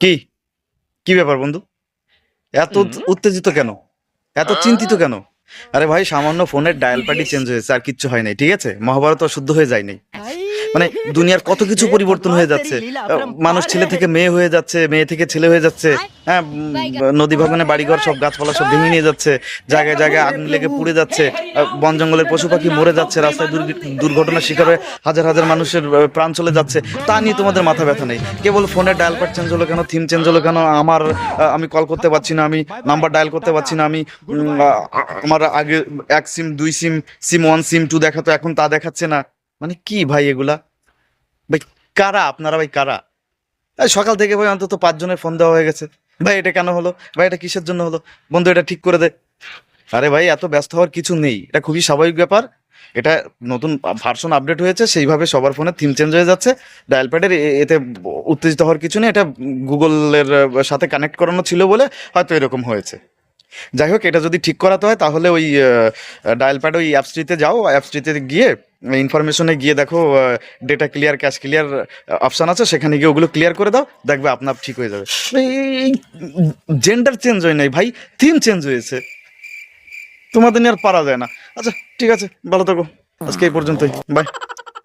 কি কি ব্যাপার বন্ধু? এত উত্তেজিত কেন? এত চিন্তিত কেন? আরে ভাই, সামান্য ফোনের ডায়াল প্যাডই চেঞ্জ হয়েছে, আর কিচ্ছু হয় নাই, ঠিক আছে? মহাভারত অশুদ্ধ হয়ে যায় নাই। মানে দুনিয়ার কত কিছু हे পরিবর্তন भगवान হয়ে तेरी যাচ্ছে। लीला মানুষ अपरंपार ছেলে है। থেকে মেয়ে হয়ে যাচ্ছে, মেয়ে থেকে ছেলে হয়ে যাচ্ছে। হ্যাঁ, নদী ভাঙনে বাড়িঘর সব গাছপালা সব ভেঙে নিয়ে যাচ্ছে, জায়গায় জায়গায় আগুন লেগে পুড়ে যাচ্ছে। বন জঙ্গলের পশু পাখি মরে যাচ্ছে, রাস্তায় দুর্ঘটনার শিকার হয়ে হাজার হাজার মানুষের প্রাণ চলে যাচ্ছে। তা নিয়ে তোমাদের মাথা ব্যথা নেই। কেবল ফোনের ডায়াল প্যাড চেঞ্জ হলো কেন, থিম চেঞ্জ হলো কেন, আমার আমি কল করতে পারছি না, আমি নাম্বার ডায়াল করতে পারছি না, আমি আমার আগে এক সিম দুই সিম, সিম ওয়ান সিম টু দেখাতো, এখন তা দেখাচ্ছে না। মানে কি ভাই এগুলা? ভাই কারা আপনারা? ভাই কারা? এই সকাল থেকে ভাই অন্তত 5 জনের ফোন দেওয়া হয়ে গেছে। ভাই এটা কেন হলো? ভাই এটা কিসের জন্য হলো? বন্ধু এটা ঠিক করে দে। আরে ভাই, এত ব্যস্ত হওয়ার কিছু নেই, এটা খুবই স্বাভাবিক ব্যাপার। এটা নতুন ভার্সন আপডেট হয়েছে, সেইভাবে সবার ফোনে থিম চেঞ্জ হয়ে যাচ্ছে। ডায়াল প্যাডের এতে উত্তেজিত হওয়ার কিছু নেই। এটা গুগলের সাথে কানেক্ট করানো ছিল বলে হয়তো এরকম হয়েছে। যাই হোক, এটা যদি ঠিক করাতে হয় তাহলে ওই ডায়াল প্যাড ওই অ্যাপসটিতে যাও, অ্যাপসটিতে গিয়ে ইনফরমেশনে গিয়ে দেখো, data clear cash clear option আছে, সেখানে গিয়ে ওগুলো ক্লিয়ার করে দাও, দেখবে আপনার ঠিক হয়ে যাবে। এই জেন্ডার চেঞ্জ হয় নাই ভাই, থিম চেঞ্জ হয়েছে। তোমাদের নিয়ে আর পারা যায় না। আচ্ছা ঠিক আছে, ভালো থাকো, আজকে এই পর্যন্তই, বাই।